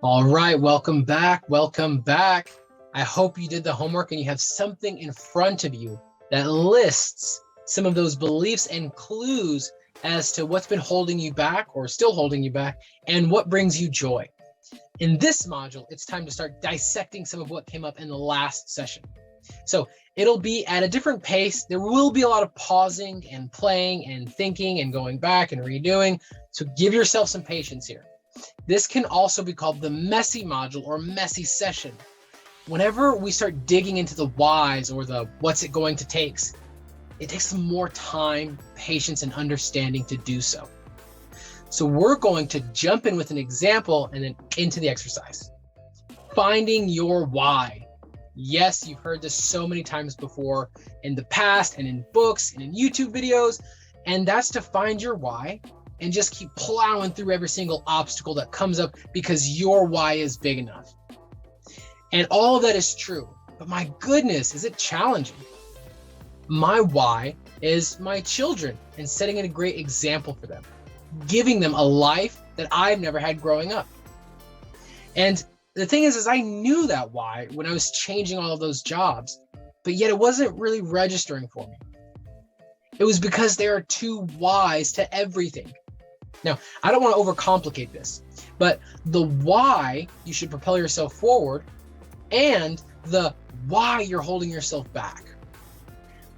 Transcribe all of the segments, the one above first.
All right, welcome back. Welcome back. I hope you did the homework and you have something in front of you that lists some of those beliefs and clues as to what's been holding you back or still holding you back and what brings you joy. In this module, it's time to start dissecting some of what came up in the last session. So it'll be at a different pace. There will be a lot of pausing and playing and thinking and going back and redoing. So give yourself some patience here. This can also be called the messy module or messy session. Whenever we start digging into the whys or the what's it going to take, it takes some more time, patience, and understanding to do so. So we're going to jump in with an example and then into the exercise. Finding your why. Yes, you've heard this so many times before in the past and in books and in YouTube videos, and that's to find your why and just keep plowing through every single obstacle that comes up because your why is big enough. And all of that is true, but my goodness, is it challenging? My why is my children and setting a great example for them, giving them a life that I've never had growing up. And the thing is I knew that why when I was changing all of those jobs, but yet it wasn't really registering for me. It was because there are two whys to everything. Now, I don't want to overcomplicate this, but the why you should propel yourself forward and the why you're holding yourself back.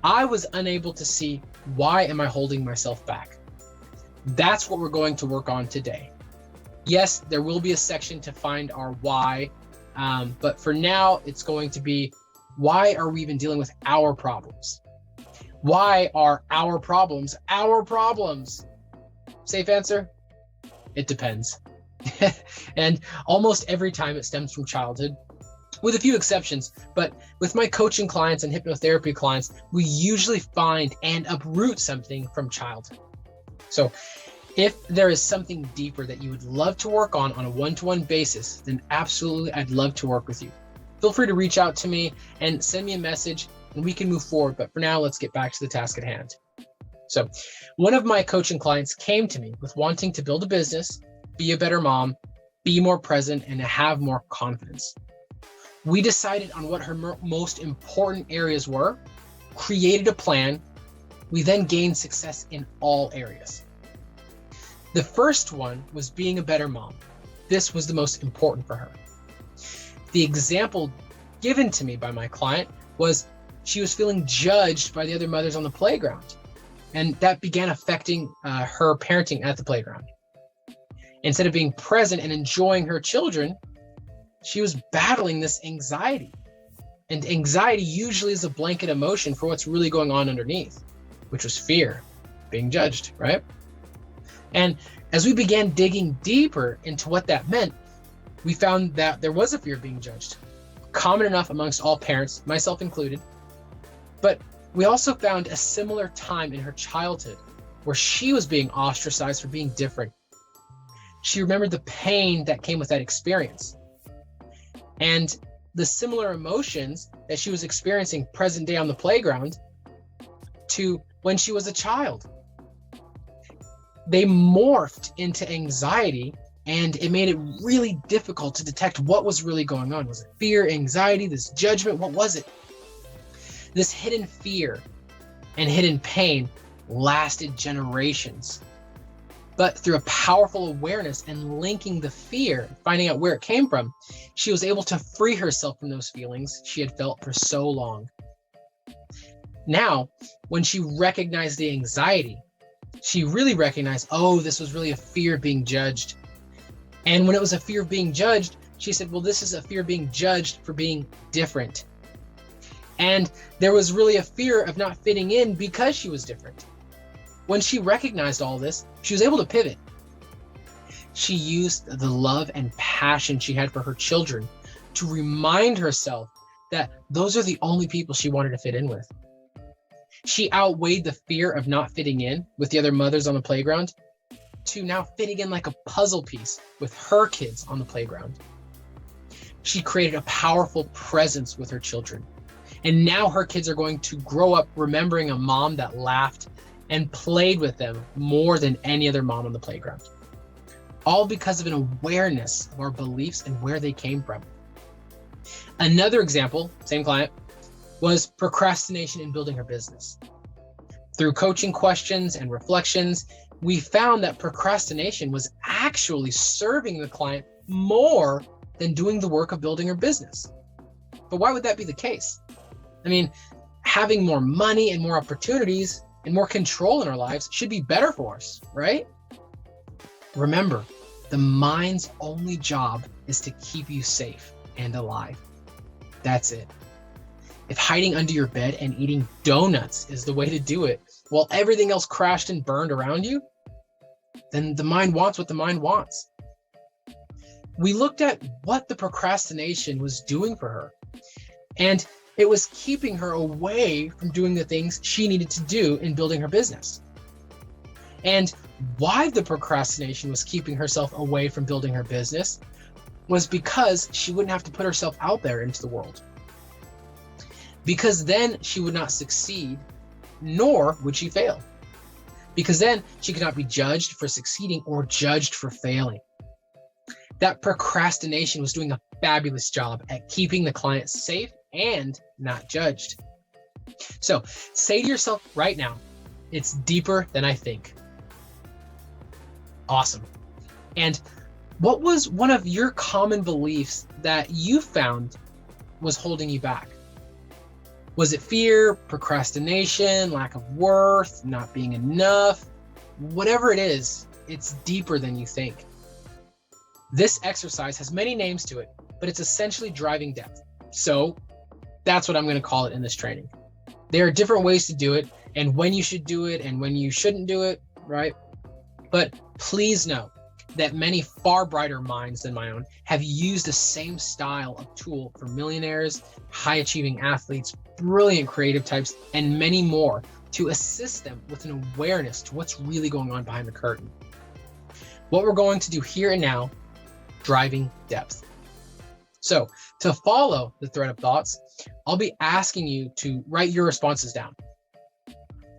I was unable to see why am I holding myself back. That's what we're going to work on today. Yes, there will be a section to find our why, but for now, it's going to be why are we even dealing with our problems? Why are our problems our problems? Safe answer? It depends. And almost every time it stems from childhood, with a few exceptions, but with my coaching clients and hypnotherapy clients, we usually find and uproot something from childhood. So if there is something deeper that you would love to work on a one-to-one basis, then absolutely, I'd love to work with you. Feel free to reach out to me and send me a message and we can move forward. But for now, let's get back to the task at hand. So one of my coaching clients came to me with wanting to build a business, be a better mom, be more present, and have more confidence. We decided on what her most important areas were, created a plan. We then gained success in all areas. The first one was being a better mom. This was the most important for her. The example given to me by my client was she was feeling judged by the other mothers on the playground. And that began affecting her parenting at the playground. Instead of being present and enjoying her children, she was battling this anxiety. And anxiety usually is a blanket emotion for what's really going on underneath, which was fear, being judged, right? And as we began digging deeper into what that meant, we found that there was a fear of being judged, common enough amongst all parents, myself included. But we also found a similar time in her childhood where she was being ostracized for being different. She remembered the pain that came with that experience and the similar emotions that she was experiencing present day on the playground to when she was a child. They morphed into anxiety and it made it really difficult to detect what was really going on. Was it fear, anxiety, this judgment? What was it? This hidden fear and hidden pain lasted generations. But through a powerful awareness and linking the fear, finding out where it came from, she was able to free herself from those feelings she had felt for so long. Now, when she recognized the anxiety, she really recognized, oh, this was really a fear of being judged. And when it was a fear of being judged, she said, well, this is a fear of being judged for being different. And there was really a fear of not fitting in because she was different. When she recognized all this, she was able to pivot. She used the love and passion she had for her children to remind herself that those are the only people she wanted to fit in with. She outweighed the fear of not fitting in with the other mothers on the playground to now fitting in like a puzzle piece with her kids on the playground. She created a powerful presence with her children. And now her kids are going to grow up remembering a mom that laughed and played with them more than any other mom on the playground. all because of an awareness of our beliefs and where they came from. Another example, same client, was procrastination in building her business. Through coaching questions and reflections, we found that procrastination was actually serving the client more than doing the work of building her business. But why would that be the case? I mean, having more money and more opportunities and more control in our lives should be better for us, right? Remember, the mind's only job is to keep you safe and alive. That's it. If hiding under your bed and eating donuts is the way to do it, while everything else crashed and burned around you, then the mind wants what the mind wants. We looked at what the procrastination was doing for her, and it was keeping her away from doing the things she needed to do in building her business. And why the procrastination was keeping herself away from building her business was because she wouldn't have to put herself out there into the world. Because then she would not succeed, nor would she fail. Because then she could not be judged for succeeding or judged for failing. That procrastination was doing a fabulous job at keeping the client safe and not judged. So say to yourself right now, it's deeper than I think. Awesome. And what was one of your common beliefs that you found was holding you back? Was it fear, procrastination, lack of worth, not being enough? Whatever it is, it's deeper than you think. This exercise has many names to it, but it's essentially driving depth. So that's what I'm going to call it in this training. There are different ways to do it and when you should do it and when you shouldn't do it, right? But please know that many far brighter minds than my own have used the same style of tool for millionaires, high-achieving athletes, brilliant creative types, and many more to assist them with an awareness to what's really going on behind the curtain. What we're going to do here and now, driving depth. So to follow the thread of thoughts, I'll be asking you to write your responses down.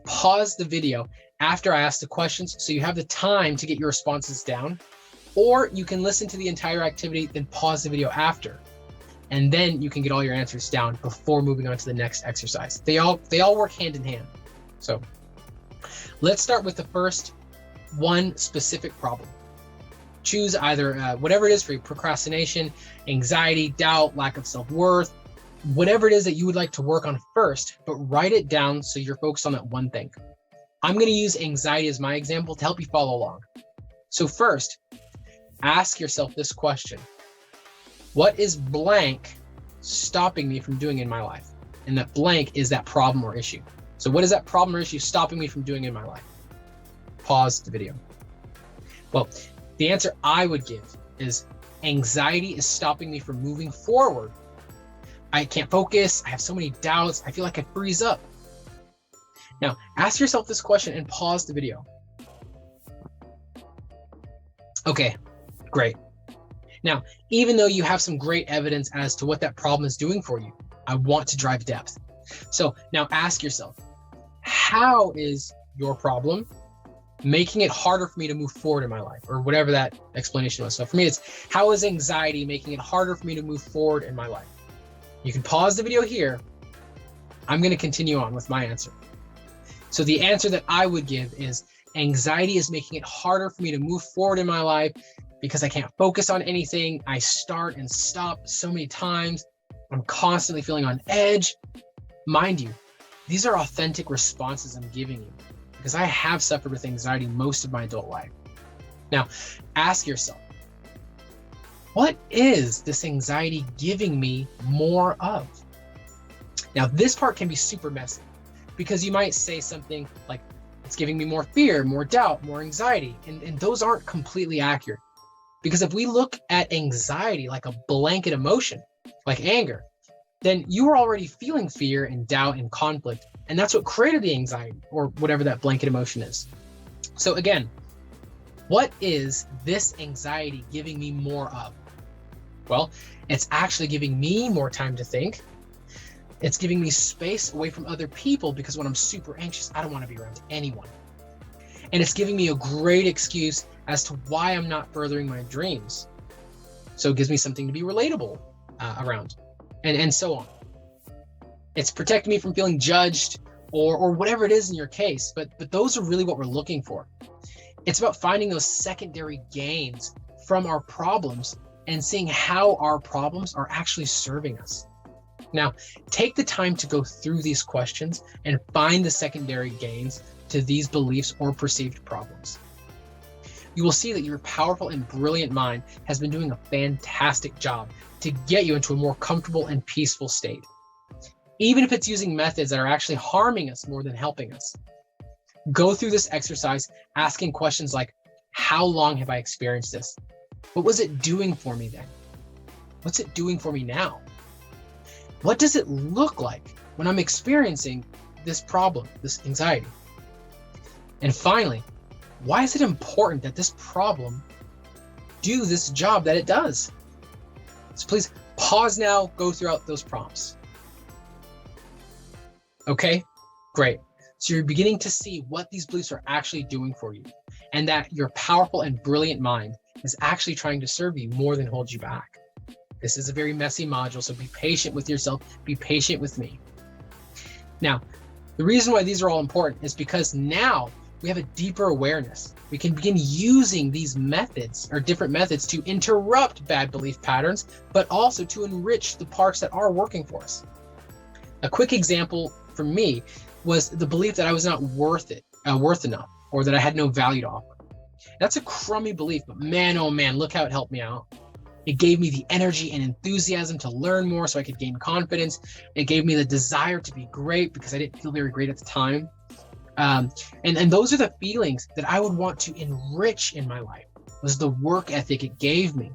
Pause the video after I ask the questions so you have the time to get your responses down, or you can listen to the entire activity, then pause the video after, and then you can get all your answers down before moving on to the next exercise. They all work hand in hand. So let's start with the first one specific problem. Choose either whatever it is for you, procrastination, anxiety, doubt, lack of self-worth, whatever it is that you would like to work on first, but write it down so you're focused on that one thing. I'm going to use anxiety as my example to help you follow along. So first, ask yourself this question. What is blank stopping me from doing in my life? And that blank is that problem or issue. So what is that problem or issue stopping me from doing in my life? Pause the video. Well, the answer I would give is anxiety is stopping me from moving forward. I can't focus. I have so many doubts. I feel like I freeze up. Now, ask yourself this question and pause the video. Okay, great. Now, even though you have some great evidence as to what that problem is doing for you, I want to drive depth. So now ask yourself, how is your problem making it harder for me to move forward in my life, or whatever that explanation was? So for me, it's how is anxiety making it harder for me to move forward in my life? You can pause the video here. I'm going to continue on with my answer. So the answer that I would give is anxiety is making it harder for me to move forward in my life because I can't focus on anything. I start and stop so many times. I'm constantly feeling on edge. Mind you, these are authentic responses I'm giving you because I have suffered with anxiety most of my adult life. Now, ask yourself, what is this anxiety giving me more of? Now, this part can be super messy because you might say something like, it's giving me more fear, more doubt, more anxiety. And those aren't completely accurate. Because if we look at anxiety like a blanket emotion, like anger, then you are already feeling fear and doubt and conflict. And that's what created the anxiety or whatever that blanket emotion is. So again, what is this anxiety giving me more of? Well, it's actually giving me more time to think. It's giving me space away from other people because when I'm super anxious, I don't want to be around anyone. And it's giving me a great excuse as to why I'm not furthering my dreams. So it gives me something to be relatable around, and so on. It's protecting me from feeling judged or whatever it is in your case, but those are really what we're looking for. It's about finding those secondary gains from our problems and seeing how our problems are actually serving us. Now, take the time to go through these questions and find the secondary gains to these beliefs or perceived problems. You will see that your powerful and brilliant mind has been doing a fantastic job to get you into a more comfortable and peaceful state, even if it's using methods that are actually harming us more than helping us. Go through this exercise asking questions like, how long have I experienced this? What was it doing for me then? What's it doing for me now? What does it look like when I'm experiencing this problem, this anxiety? And finally, why is it important that this problem do this job that it does? So please pause now, go throughout those prompts. Okay, great. So you're beginning to see what these beliefs are actually doing for you, and that your powerful and brilliant mind is actually trying to serve you more than hold you back. This is a very messy module, so be patient with yourself, be patient with me. Now, the reason why these are all important is because now we have a deeper awareness. We can begin using these methods or different methods to interrupt bad belief patterns, but also to enrich the parts that are working for us. A quick example for me was the belief that I was not worth enough, or that I had no value to offer. That's a crummy belief, but man, oh man, look how it helped me out. It gave me the energy and enthusiasm to learn more so I could gain confidence. It gave me the desire to be great because I didn't feel very great at the time. And those are the feelings that I would want to enrich in my life, was the work ethic it gave me.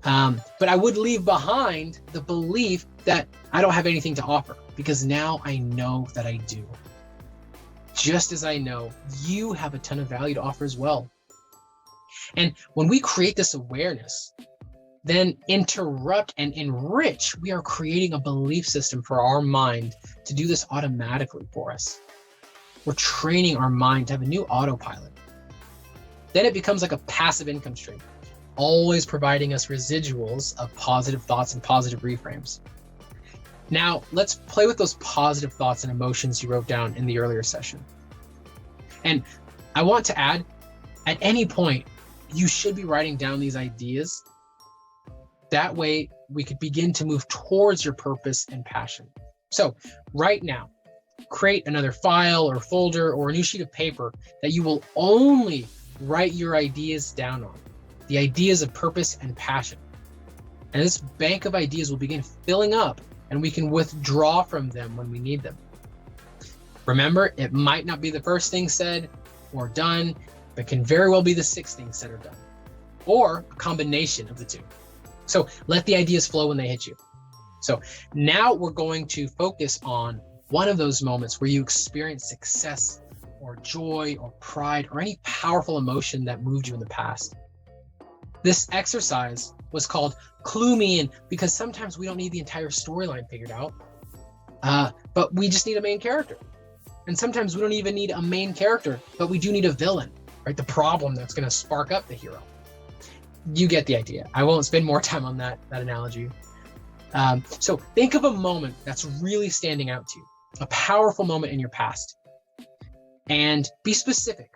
But I would leave behind the belief that I don't have anything to offer, because now I know that I do. Just as I know you have a ton of value to offer as well. And when we create this awareness, then interrupt and enrich, we are creating a belief system for our mind to do this automatically for us. We're training our mind to have a new autopilot. Then it becomes like a passive income stream, always providing us residuals of positive thoughts and positive reframes. Now, let's play with those positive thoughts and emotions you wrote down in the earlier session. And I want to add, at any point, you should be writing down these ideas. That way, we could begin to move towards your purpose and passion. So, right now, create another file or folder or a new sheet of paper that you will only write your ideas down on, the ideas of purpose and passion. And this bank of ideas will begin filling up, and we can withdraw from them when we need them. Remember, it might not be the first thing said or done, but can very well be the sixth thing said or done, or a combination of the two. So let the ideas flow when they hit you. So now we're going to focus on one of those moments where you experience success or joy or pride or any powerful emotion that moved you in the past. This exercise was called Clue Me In, because sometimes we don't need the entire storyline figured out, but we just need a main character. And sometimes we don't even need a main character, but we do need a villain, right? The problem that's going to spark up the hero. You get the idea. I won't spend more time on that analogy. So think of a moment that's really standing out to you, a powerful moment in your past, and be specific.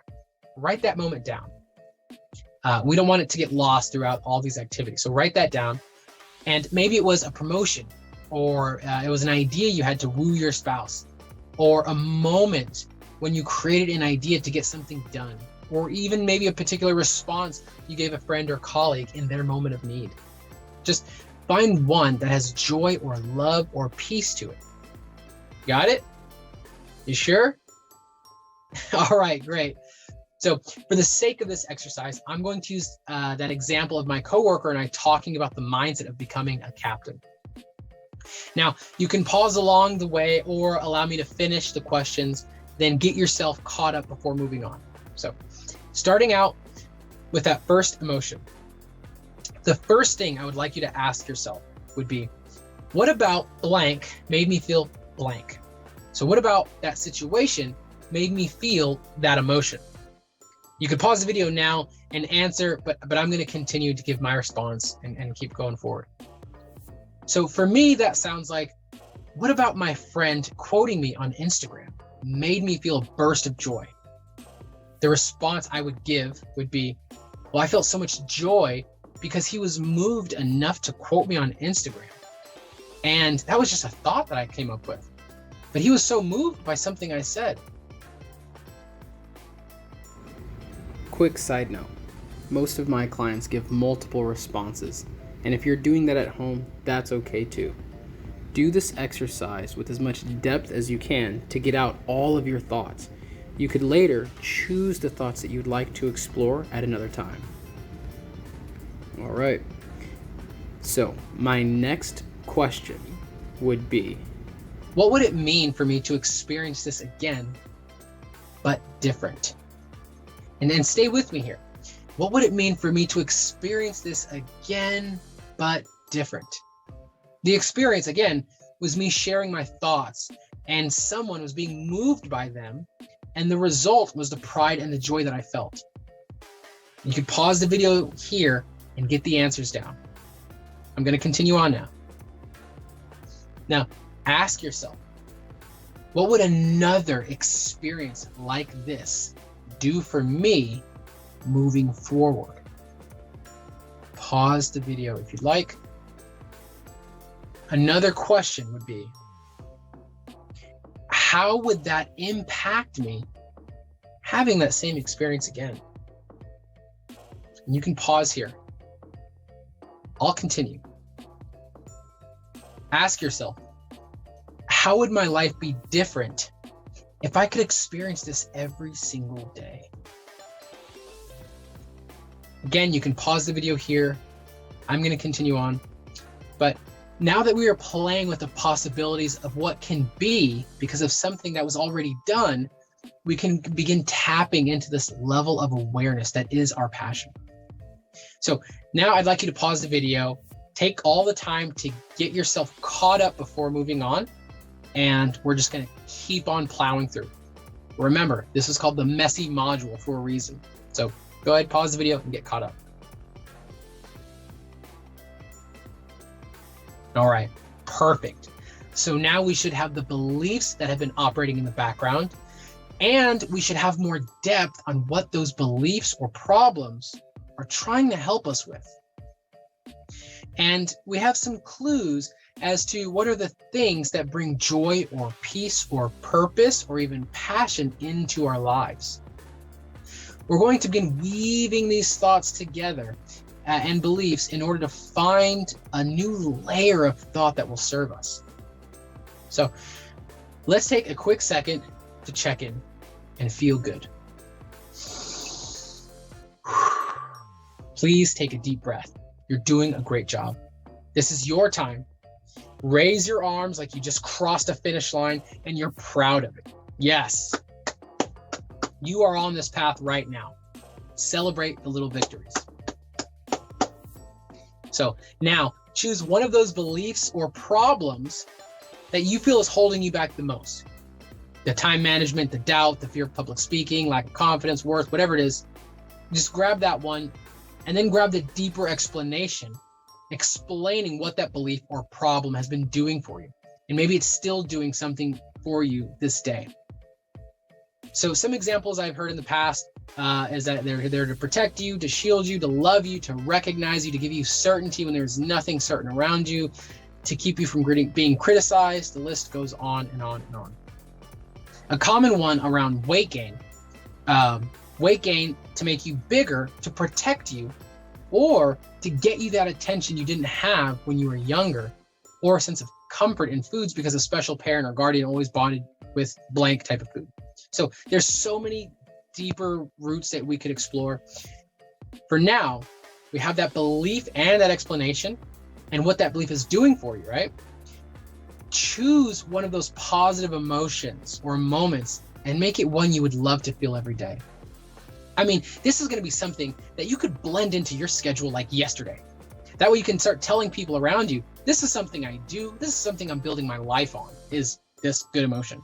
Write that moment down. We don't want it to get lost throughout all these activities. So write that down. And maybe it was a promotion, or it was an idea you had to woo your spouse, or a moment when you created an idea to get something done, or even maybe a particular response you gave a friend or colleague in their moment of need. Just find one that has joy or love or peace to it. Got it? You sure? All right, great. So for the sake of this exercise, I'm going to use that example of my coworker and I talking about the mindset of becoming a captain. Now, you can pause along the way or allow me to finish the questions, then get yourself caught up before moving on. So starting out with that first emotion, the first thing I would like you to ask yourself would be, what about blank made me feel blank? So what about that situation made me feel that emotion? You could pause the video now and answer, but I'm going to continue to give my response and keep going forward. So for me, that sounds like, what about my friend quoting me on Instagram made me feel a burst of joy? The response I would give would be, well, I felt so much joy because he was moved enough to quote me on Instagram. And that was just a thought that I came up with. But he was so moved by something I said. Quick side note, most of my clients give multiple responses, and if you're doing that at home, that's okay too. Do this exercise with as much depth as you can to get out all of your thoughts. You could later choose the thoughts that you'd like to explore at another time. All right. So my next question would be, what would it mean for me to experience this again, but different? And then stay with me here. What would it mean for me to experience this again, but different? The experience, again, was me sharing my thoughts, and someone was being moved by them, and the result was the pride and the joy that I felt. You could pause the video here and get the answers down. I'm going to continue on now. Now, ask yourself, what would another experience like this do for me moving forward? Pause the video if you'd like. Another question would be, how would that impact me having that same experience again? And you can pause here. I'll continue. Ask yourself, how would my life be different if I could experience this every single day? Again, you can pause the video here. I'm going to continue on. But now that we are playing with the possibilities of what can be because of something that was already done, we can begin tapping into this level of awareness that is our passion. So now I'd like you to pause the video, take all the time to get yourself caught up before moving on, and we're just going to keep on plowing through. Remember, this is called the messy module for a reason. So go ahead, pause the video and get caught up. All right, perfect. So now we should have the beliefs that have been operating in the background, and we should have more depth on what those beliefs or problems are trying to help us with. And we have some clues as to what are the things that bring joy or peace or purpose or even passion into our lives. We're going to begin weaving these thoughts together and beliefs in order to find a new layer of thought that will serve us. So let's take a quick second to check in and feel good. Please take a deep breath. You're doing a great job. This is your time. Raise your arms like you just crossed a finish line and you're proud of it. Yes, you are on this path right now. Celebrate the little victories. So now choose one of those beliefs or problems that you feel is holding you back the most. The time management, the doubt, the fear of public speaking, lack of confidence, worth, whatever it is. Just grab that one and then grab the deeper explanation, explaining what that belief or problem has been doing for you. And maybe it's still doing something for you this day. So some examples I've heard in the past is that they're there to protect you, to shield you, to love you, to recognize you, to give you certainty when there's nothing certain around you, to keep you from being criticized. The list goes on and on and on. A common one around weight gain to make you bigger, to protect you, or to get you that attention you didn't have when you were younger, or a sense of comfort in foods because a special parent or guardian always bonded with blank type of food. So there's so many deeper roots that we could explore. For now, we have that belief and that explanation and what that belief is doing for you, right? Choose one of those positive emotions or moments and make it one you would love to feel every day. I mean, this is going to be something that you could blend into your schedule like yesterday. That way you can start telling people around you, this is something I do, this is something I'm building my life on, is this good emotion.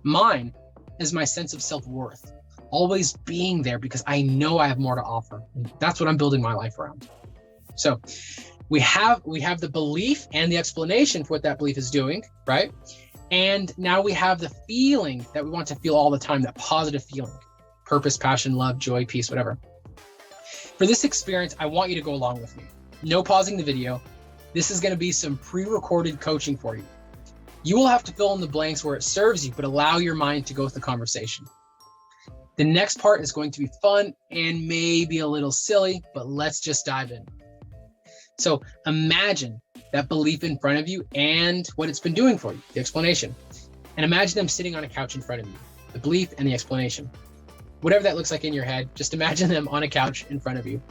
Mine is my sense of self-worth. always being there because I know I have more to offer. And that's what I'm building my life around. So we have the belief and the explanation for what that belief is doing, right? And now we have the feeling that we want to feel all the time, that positive feeling, purpose, passion, love, joy, peace, whatever. For this experience, I want you to go along with me. No pausing the video. This is going to be some pre-recorded coaching for you. You will have to fill in the blanks where it serves you, but allow your mind to go with the conversation. The next part is going to be fun and maybe a little silly, but let's just dive in. So imagine that belief in front of you and what it's been doing for you, the explanation. And imagine them sitting on a couch in front of you, the belief and the explanation. Whatever that looks like in your head, just imagine them on a couch in front of you.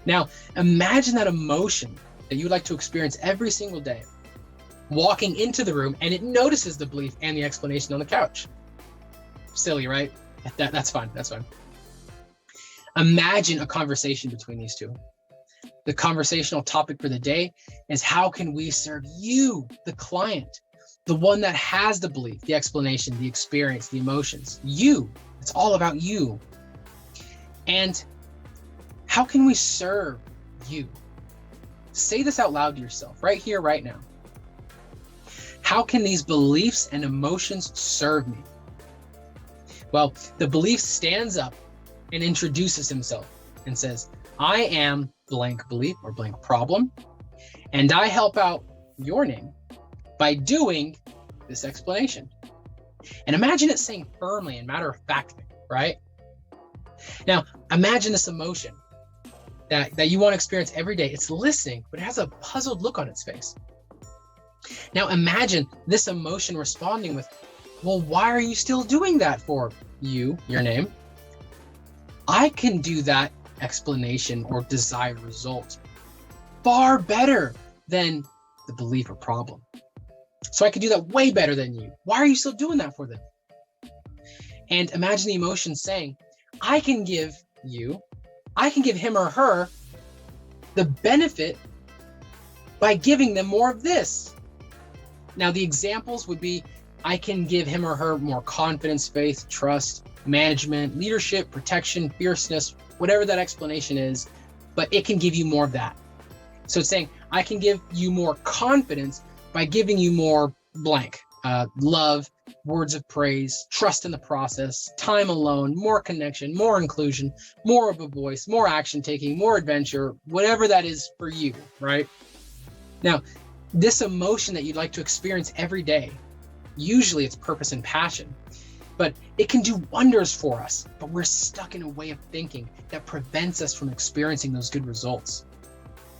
Now, imagine that emotion that you would like to experience every single day, walking into the room and it notices the belief and the explanation on the couch. Silly, right? That's fine. That's fine. Imagine a conversation between these two. The conversational topic for the day is how can we serve you, the client, the one that has the belief, the explanation, the experience, the emotions, you. It's all about you. And how can we serve you? Say this out loud to yourself right here, right now. How can these beliefs and emotions serve me? Well, the belief stands up and introduces himself and says, I am blank belief or blank problem, and I help out your name by doing this explanation. And imagine it saying firmly and matter-of-factly, right? Now, imagine this emotion that you want to experience every day. It's listening, but it has a puzzled look on its face. Now, imagine this emotion responding with, well, why are you still doing that for you, your name? I can do that explanation or desired result far better than the belief or problem. So I can do that way better than you. Why are you still doing that for them? And imagine the emotion saying, I can give him or her the benefit by giving them more of this. Now, the examples would be, I can give him or her more confidence, faith, trust, management, leadership, protection, fierceness, whatever that explanation is, but it can give you more of that. So it's saying, I can give you more confidence by giving you more blank, love, words of praise, trust in the process, time alone, more connection, more inclusion, more of a voice, more action taking, more adventure, whatever that is for you, right? Now, this emotion that you'd like to experience every day, usually it's purpose and passion, but it can do wonders for us, but we're stuck in a way of thinking that prevents us from experiencing those good results.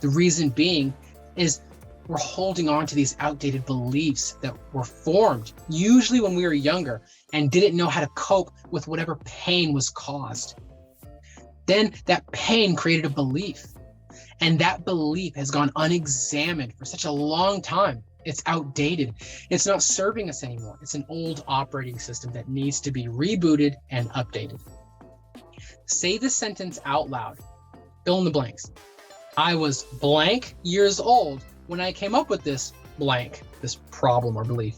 The reason being is we're holding on to these outdated beliefs that were formed, usually when we were younger, and didn't know how to cope with whatever pain was caused. Then that pain created a belief, and that belief has gone unexamined for such a long time. It's outdated. It's not serving us anymore. It's an old operating system that needs to be rebooted and updated. Say this sentence out loud. Fill in the blanks. I was blank years old when I came up with this blank, this problem or belief,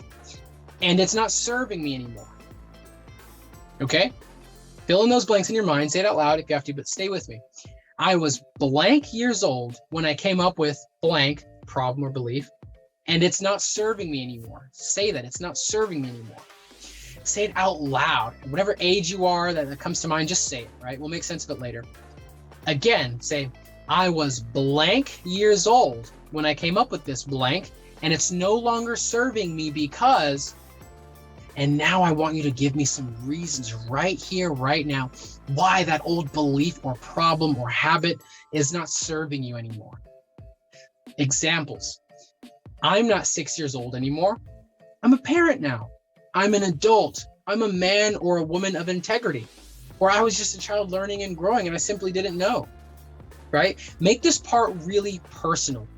and it's not serving me anymore. Okay? Fill in those blanks in your mind. Say it out loud if you have to, but stay with me. I was blank years old when I came up with blank problem or belief, and it's not serving me anymore. Say that. It's not serving me anymore. Say it out loud. Whatever age you are that comes to mind, just say it, right? We'll make sense of it later. Again, say, I was blank years old when I came up with this blank, and it's no longer serving me because, and now I want you to give me some reasons right here, right now, why that old belief or problem or habit is not serving you anymore. Examples. I'm not 6 years old anymore. I'm a parent now. I'm an adult. I'm a man or a woman of integrity. Or I was just a child learning and growing and I simply didn't know. Right? Make this part really personal.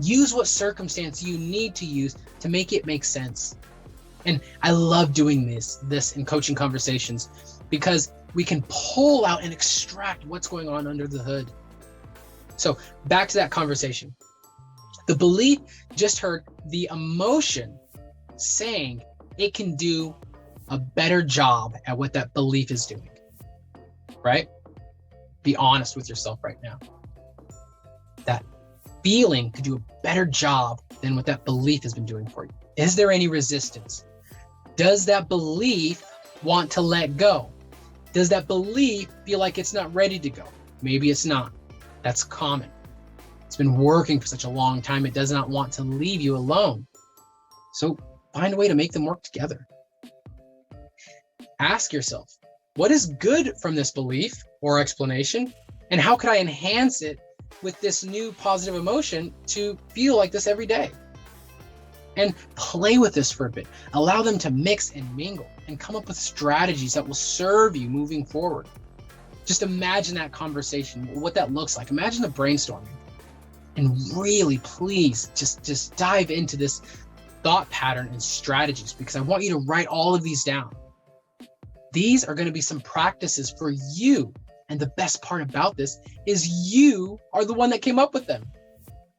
Use what circumstance you need to use to make it make sense. And I love doing this in coaching conversations because we can pull out and extract what's going on under the hood. So back to that conversation. The belief just heard the emotion saying it can do a better job at what that belief is doing. right? Be honest with yourself right now. That feeling could do a better job than what that belief has been doing for you. Is there any resistance? Does that belief want to let go? Does that belief feel like it's not ready to go? Maybe it's not. That's common. It's been working for such a long time. It does not want to leave you alone. So find a way to make them work together. Ask yourself, what is good from this belief or explanation? And how could I enhance it with this new positive emotion to feel like this every day? And play with this for a bit. Allow them to mix and mingle and come up with strategies that will serve you moving forward. Just imagine that conversation, what that looks like. Imagine the brainstorming. And really, please, just dive into this thought pattern and strategies, because I want you to write all of these down. These are going to be some practices for you. And the best part about this is you are the one that came up with them.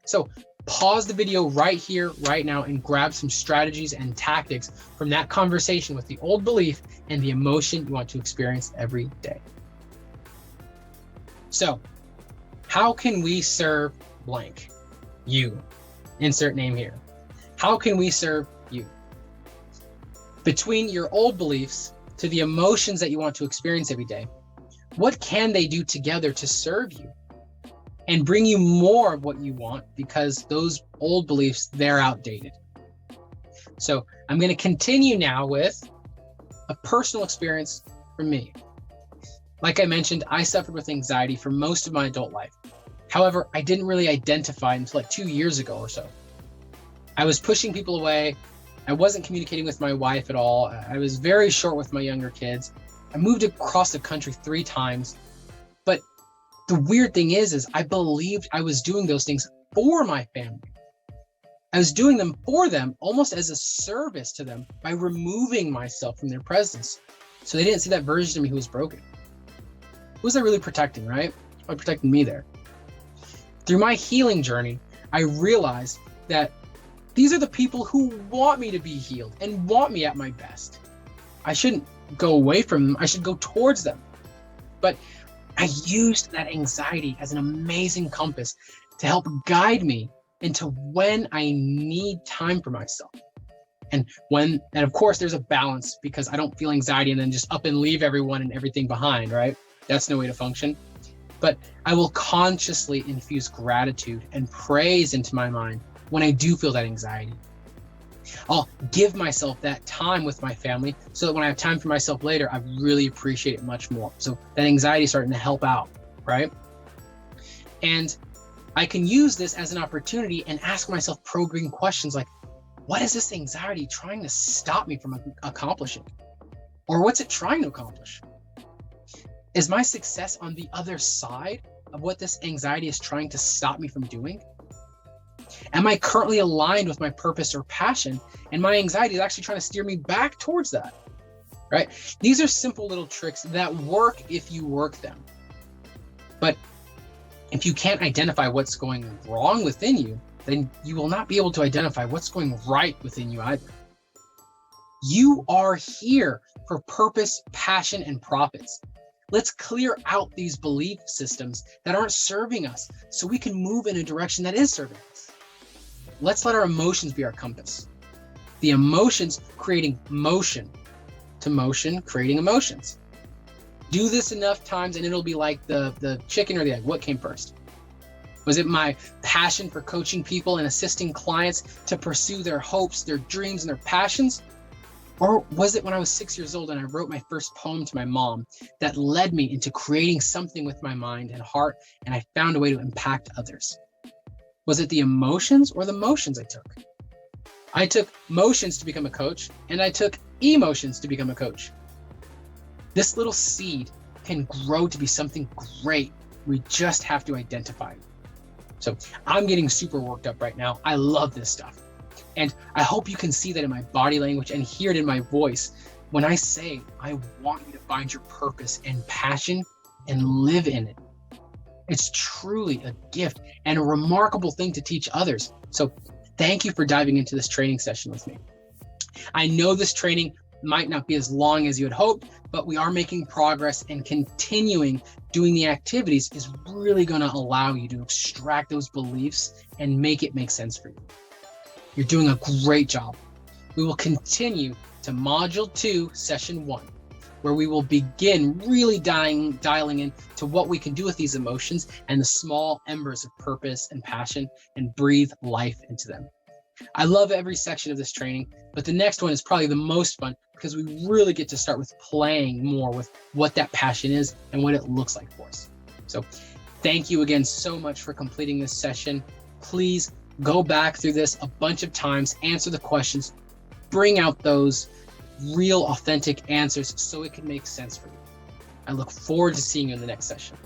So pause the video right here, right now, and grab some strategies and tactics from that conversation with the old belief and the emotion you want to experience every day. So, how can we serve blank? You. Insert name here. How can we serve you? Between your old beliefs to the emotions that you want to experience every day, what can they do together to serve you and bring you more of what you want, because those old beliefs, they're outdated. So I'm going to continue now with a personal experience for me. Like I mentioned, I suffered with anxiety for most of my adult life. However, I didn't really identify until like 2 years ago or so. I was pushing people away. I wasn't communicating with my wife at all. I was very short with my younger kids. I moved across the country 3 times. But the weird thing is I believed I was doing those things for my family. I was doing them for them almost as a service to them by removing myself from their presence. So they didn't see that version of me who was broken. Who was I really protecting, right? I was protecting me there. Through my healing journey, I realized that these are the people who want me to be healed and want me at my best. I shouldn't go away from them. I should go towards them. But I used that anxiety as an amazing compass to help guide me into when I need time for myself. And of course there's a balance, because I don't feel anxiety and then just up and leave everyone and everything behind, right? That's no way to function. But I will consciously infuse gratitude and praise into my mind when I do feel that anxiety. I'll give myself that time with my family so that when I have time for myself later, I really appreciate it much more. So that anxiety is starting to help out, right? And I can use this as an opportunity and ask myself probing questions like, what is this anxiety trying to stop me from accomplishing? Or what's it trying to accomplish? Is my success on the other side of what this anxiety is trying to stop me from doing? Am I currently aligned with my purpose or passion, and my anxiety is actually trying to steer me back towards that, right? These are simple little tricks that work if you work them. But if you can't identify what's going wrong within you, then you will not be able to identify what's going right within you either. You are here for purpose, passion, and profits. Let's clear out these belief systems that aren't serving us so we can move in a direction that is serving us. Let's let our emotions be our compass. The emotions creating motion to motion, creating emotions. Do this enough times and it'll be like the chicken or the egg. What came first? Was it my passion for coaching people and assisting clients to pursue their hopes, their dreams, and their passions? Or was it when I was 6 years old and I wrote my first poem to my mom that led me into creating something with my mind and heart, and I found a way to impact others? Was it the emotions or the motions I took? I took motions to become a coach, and I took emotions to become a coach. This little seed can grow to be something great. We just have to identify it. So I'm getting super worked up right now. I love this stuff. And I hope you can see that in my body language and hear it in my voice when I say, I want you to find your purpose and passion and live in it. It's truly a gift and a remarkable thing to teach others. So thank you for diving into this training session with me. I know this training might not be as long as you had hoped, but we are making progress, and continuing doing the activities is really going to allow you to extract those beliefs and make it make sense for you. You're doing a great job. We will continue to Module 2, Session 1, where we will begin really dialing in to what we can do with these emotions and the small embers of purpose and passion, and breathe life into them. I love every section of this training, but the next one is probably the most fun because we really get to start with playing more with what that passion is and what it looks like for us. So thank you again so much for completing this session. Please go back through this a bunch of times, answer the questions, bring out those real authentic answers so it can make sense for you. I look forward to seeing you in the next session.